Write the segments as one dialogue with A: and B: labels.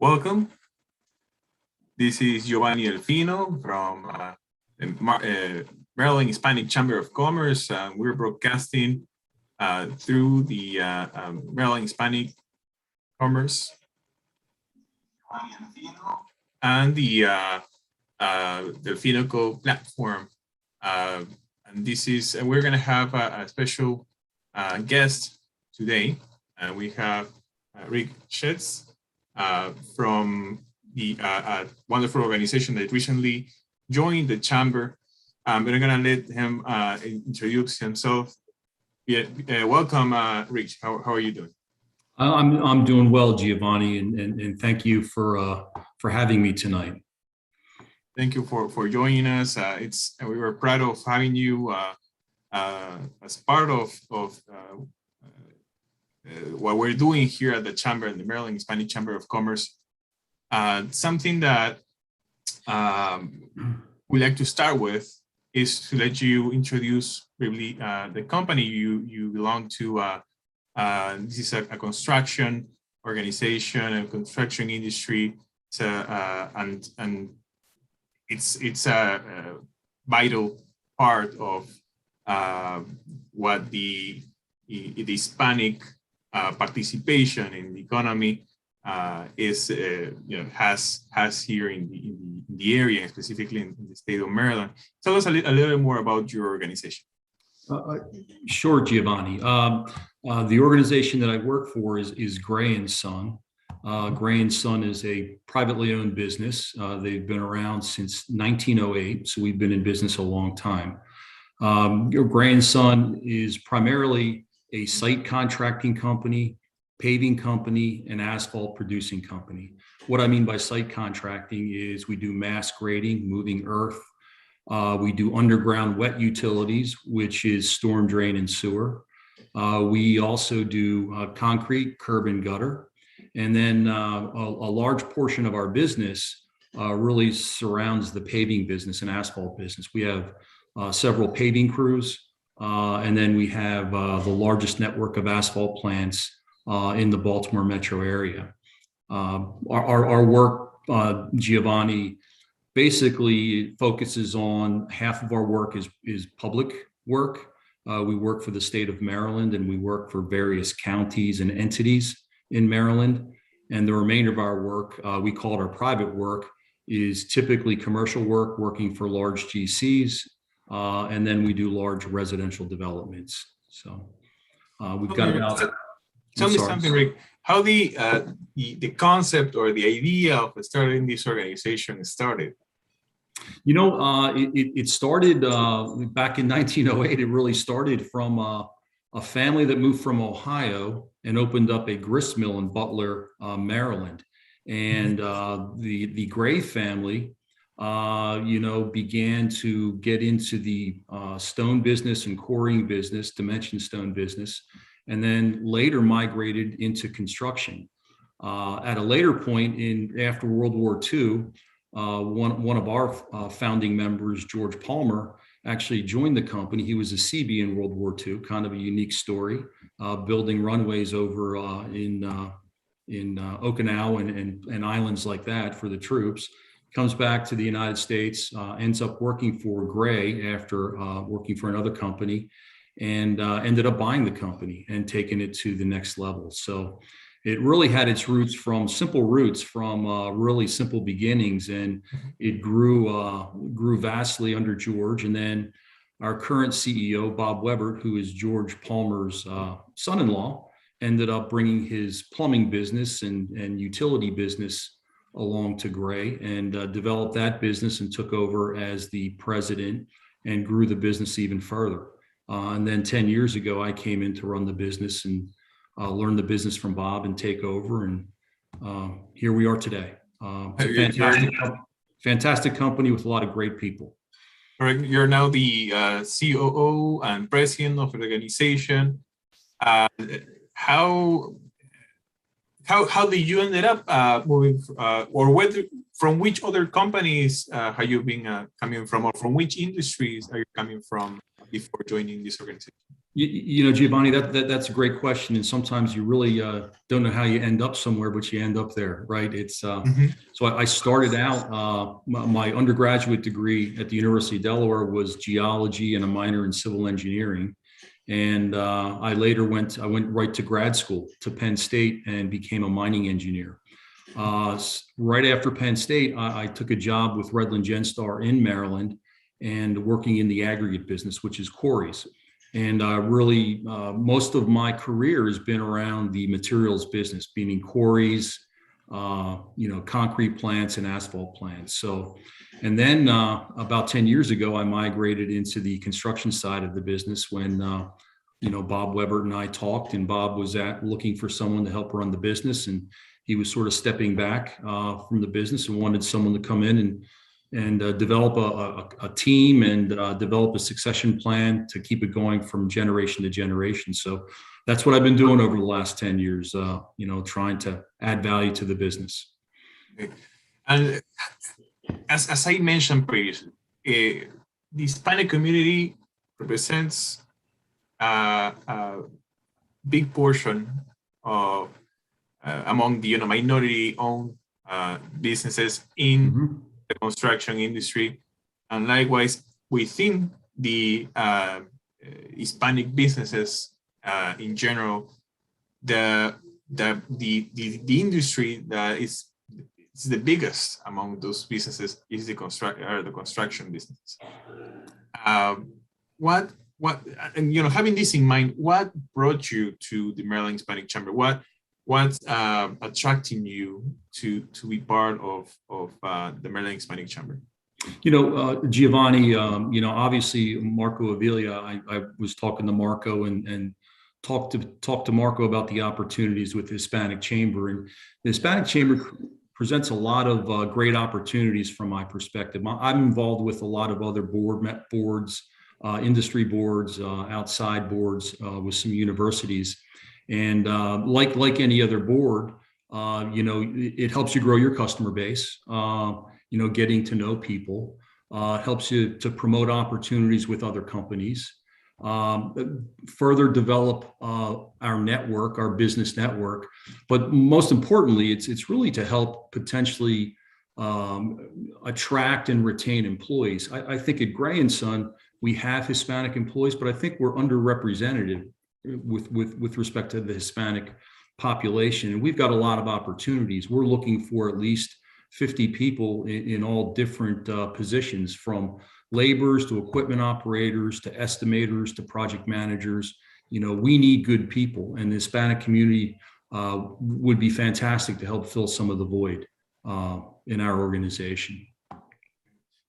A: Welcome. This is Giovanni Delfino from Maryland Hispanic Chamber of Commerce. We're broadcasting through the Maryland Hispanic Commerce and the DelfinoCo platform. And this is, we're going to have a special guest today. We have Rick Scheetz from the wonderful organization that recently joined the chamber. But I'm going to let him introduce himself. Welcome, Rich. How are you doing?
B: I'm doing well, Giovanni, and thank you for having me tonight.
A: Thank you for joining us. We were proud of having you as part of what we're doing here at the chamber, in the Maryland Hispanic Chamber of Commerce. Something that we like to start with is to let you introduce briefly the company you belong to. This is a construction organization and construction industry. And it's a vital part of what the Hispanic participation in the economy has here in the area, specifically in the state of Maryland. Tell us a little bit more about your organization.
B: Sure, Giovanni. The organization that I work for is Gray & Son. Gray & Son is a privately owned business. They've been around since 1908, so we've been in business a long time. Gray & Son is primarily a site contracting company, paving company, and asphalt producing company. What I mean by site contracting is we do mass grading, moving earth. We do underground wet utilities, which is storm drain and sewer. We also do concrete, curb and gutter. And then a large portion of our business really surrounds the paving business and asphalt business. We have several paving crews, and then we have the largest network of asphalt plants in the Baltimore metro area. Our work, Giovanni, basically focuses on half of our work is public work. We work for the state of Maryland, and we work for various counties and entities in Maryland. And the remainder of our work, we call it our private work, is typically commercial work, working for large GCs. And then we do large residential developments. So we've got about...
A: Tell me something, Rick. How the concept or the idea of starting this organization started?
B: You know, it started back in 1908. It really started from a family that moved from Ohio and opened up a grist mill in Butler, Maryland. And the Gray family, began to get into the stone business and quarrying business, dimension stone business, and then later migrated into construction. At a later point after World War II, one of our founding members, George Palmer, actually joined the company. He was a Seabee in World War II, kind of a unique story, building runways over in Okinawa and islands like that for the troops. Comes back to the United States, ends up working for Gray after working for another company, and ended up buying the company and taking it to the next level. So it really had its simple roots from really simple beginnings, and it grew vastly under George. And then our current CEO, Bob Weber, who is George Palmer's son-in-law, ended up bringing his plumbing business and utility business along to Gray, and developed that business and took over as the president and grew the business even further. And then 10 years ago, I came in to run the business and learn the business from Bob and take over. And here we are today. Fantastic company with a lot of great people.
A: You're now the COO and president of the organization. How did you ended up moving, from which other companies have you been coming from, or from which industries are you coming from before joining this organization?
B: Giovanni, that's a great question. And sometimes you really don't know how you end up somewhere, but you end up there, right? So I started out, my undergraduate degree at the University of Delaware was geology and a minor in civil engineering. And I went right to grad school to Penn State and became a mining engineer. Right after Penn State, I took a job with Redland Genstar in Maryland and working in the aggregate business, which is quarries. And really, most of my career has been around the materials business, meaning quarries, concrete plants and asphalt plants. So, and then about 10 years ago, I migrated into the construction side of the business when, Bob Weber and I talked, and Bob was looking for someone to help run the business. And he was sort of stepping back from the business and wanted someone to come in and develop a team and develop a succession plan to keep it going from generation to generation. So that's what I've been doing over the last 10 years, trying to add value to the business.
A: And as I mentioned previously, the Hispanic community represents a big portion of among the minority-owned businesses in the construction industry, and likewise within the Hispanic businesses in general, the industry that is the biggest among those businesses is the construction business. Having this in mind, what brought you to the Maryland Hispanic Chamber? What's attracting you to be part of the Maryland Hispanic Chamber?
B: Giovanni, obviously Marco Avila, I was talking to Marco and talked to Marco about the opportunities with the Hispanic Chamber. And the Hispanic Chamber presents a lot of great opportunities from my perspective. I'm involved with a lot of other boards, industry boards, outside boards with some universities. And like any other board, it helps you grow your customer base, getting to know people, helps you to promote opportunities with other companies, further develop our network, our business network. But most importantly, it's really to help potentially attract and retain employees. I think at Gray & Son, we have Hispanic employees, but I think we're underrepresented with respect to the Hispanic population. And we've got a lot of opportunities. We're looking for at least 50 people in all different positions, from laborers to equipment operators to estimators to project managers. We need good people, and the Hispanic community would be fantastic to help fill some of the void in our organization.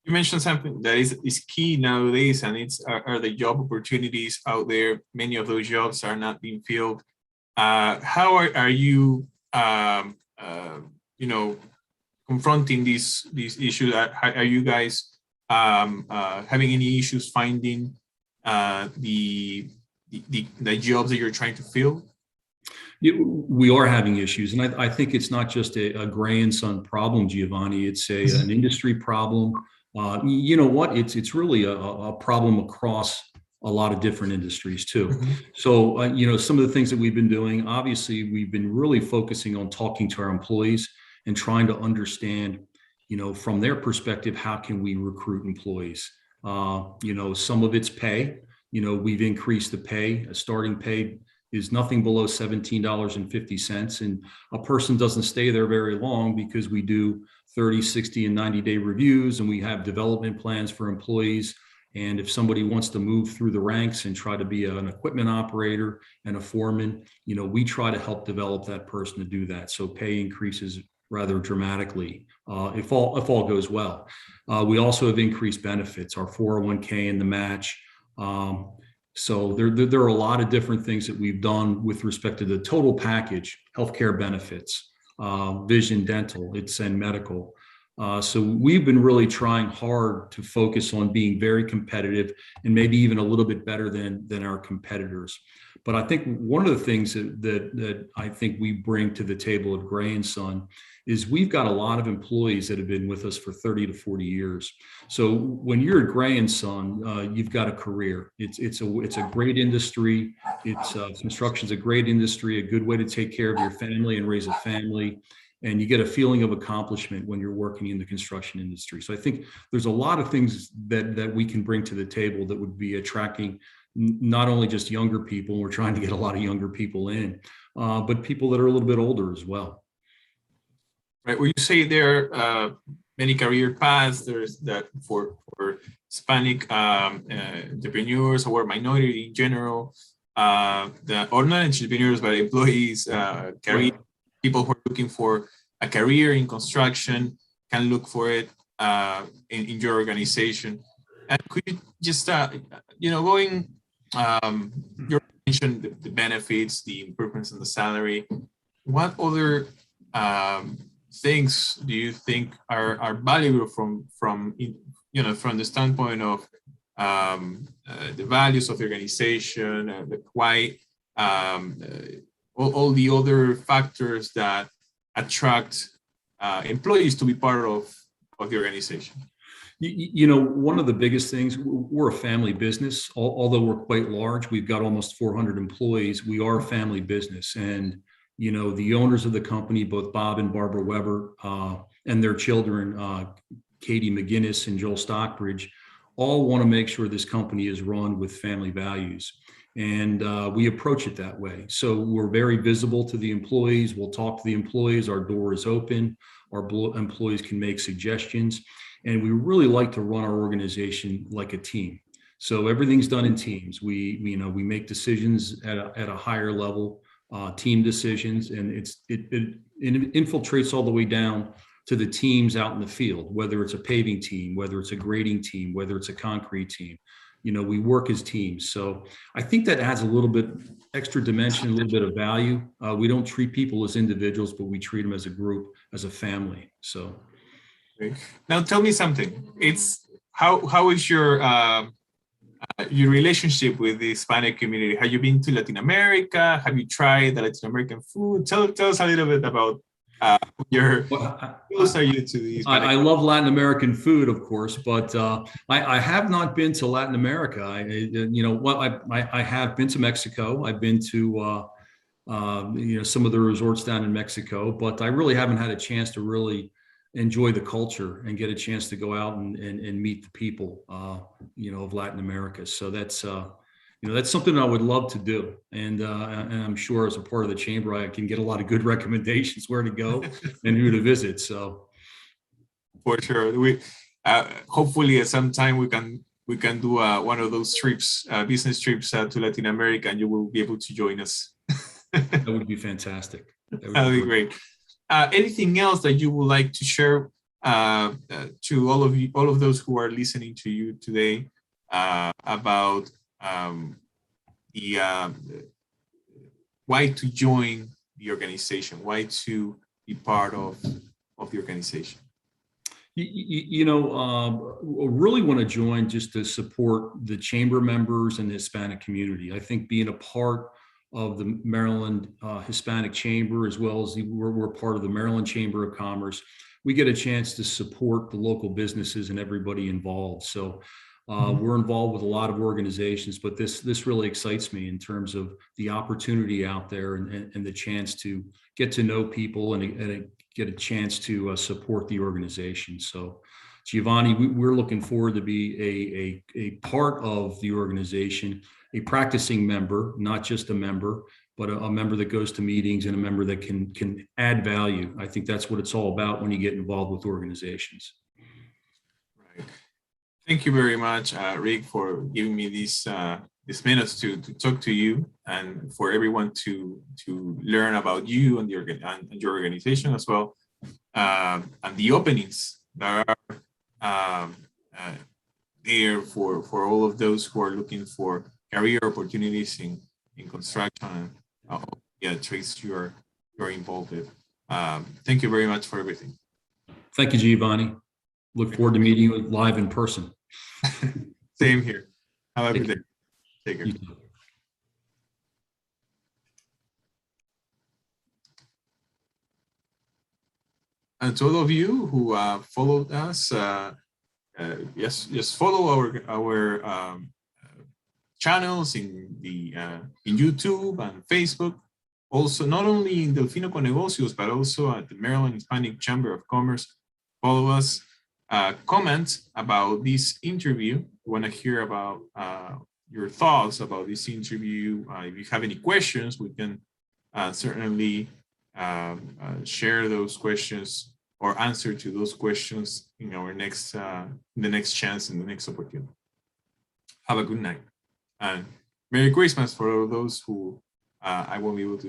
A: You mentioned something that is key nowadays, and it's are the job opportunities out there. Many of those jobs are not being filled. How are you, confronting these issues? Are you guys having any issues finding the jobs that you're trying to fill?
B: We are having issues, and I think it's not just a Gray & Son problem, Giovanni. It's an industry problem. You know what? It's really a problem across a lot of different industries too. So, some of the things that we've been doing, obviously, we've been really focusing on talking to our employees and trying to understand, from their perspective, how can we recruit employees? Some of it's pay. We've increased the pay. A starting pay is nothing below $17.50. And a person doesn't stay there very long because we do 30, 60, and 90-day reviews, and we have development plans for employees. And if somebody wants to move through the ranks and try to be an equipment operator and a foreman, we try to help develop that person to do that. So pay increases rather dramatically if all goes well. We also have increased benefits, our 401k and the match. So there are a lot of different things that we've done with respect to the total package, healthcare benefits, vision, dental, and medical. So we've been really trying hard to focus on being very competitive and maybe even a little bit better than our competitors. But I think one of the things that I think we bring to the table at Gray and Son is we've got a lot of employees that have been with us for 30 to 40 years. So when you're at Gray and Son, you've got a career. It's a great industry. Construction's a great industry, a good way to take care of your family and raise a family. And you get a feeling of accomplishment when you're working in the construction industry. So I think there's a lot of things that we can bring to the table that would be attracting not only just younger people, we're trying to get a lot of younger people in, but people that are a little bit older as well.
A: Right. Well, you say there are many career paths. There's that for Hispanic entrepreneurs or minority in general, or not entrepreneurs, but employees, career people who are looking for a career in construction can look for it in your organization. And could you just, going, you mentioned the benefits, the improvements in the salary. What other things do you think are valuable from the standpoint of the values of the organization, the why, all the other factors that attract employees to be part of the organization?
B: One of the biggest things, we're a family business, although we're quite large. We've got almost 400 employees. We are a family business. And, the owners of the company, both Bob and Barbara Weber, and their children, Katie McGinnis and Joel Stockbridge, all want to make sure this company is run with family values. And we approach it that way. So we're very visible to the employees. We'll talk to the employees. Our door is open. Our employees can make suggestions. And we really like to run our organization like a team. So everything's done in teams. We make decisions at a higher level, team decisions, and it infiltrates all the way down to the teams out in the field, whether it's a paving team, whether it's a grading team, whether it's a concrete team. We work as teams. So I think that adds a little bit extra dimension, a little bit of value. We don't treat people as individuals, but we treat them as a group, as a family. So.
A: Now tell me something. It's how is your relationship with the Hispanic community? Have you been to Latin America? Have you tried the Latin American food? Tell us a little bit about how close are you to the Hispanic?
B: I love Latin American food, of course, but I have not been to Latin America. I have been to Mexico. I've been to some of the resorts down in Mexico, but I really haven't had a chance to really enjoy the culture and get a chance to go out and meet the people, of Latin America. So that's something I would love to do. And I'm sure as a part of the chamber, I can get a lot of good recommendations where to go and who to visit. So
A: for sure, we hopefully at some time we can do one of those trips, business trips to Latin America, and you will be able to join us.
B: That would be fantastic.
A: That would be great. Anything else that you would like to share to all of those who are listening to you today about why to join the organization, why to be part of the organization?
B: Really want to join just to support the chamber members and the Hispanic community. I think being a part of the Maryland Hispanic Chamber, as well as we're part of the Maryland Chamber of Commerce, we get a chance to support the local businesses and everybody involved. So we're involved with a lot of organizations, but this really excites me in terms of the opportunity out there and the chance to get to know people and get a chance to support the organization. So Giovanni, we're looking forward to be a part of the organization, a practicing member, not just a member, but a member that goes to meetings and a member that can add value. I think that's what it's all about when you get involved with organizations.
A: Right. Thank you very much, Rick, for giving me these minutes to talk to you and for everyone to learn about you and your organization as well, and the openings that are there for all of those who are looking for career opportunities in construction and trades you're involved with. Thank you very much for everything.
B: Thank you, Giovanni. Look forward to meeting you live in person.
A: Same here. Have a good day. Take care. And to all of you who followed us, yes, just follow our channels in YouTube and Facebook. Also, not only in DelfinoCo Negocios, but also at the Maryland Hispanic Chamber of Commerce. Follow us. Comment about this interview. We want to hear about your thoughts about this interview. If you have any questions, we can certainly share those questions or answer to those questions in our next, the next chance, in the next opportunity. Have a good night and Merry Christmas for all those who I won't be able to see.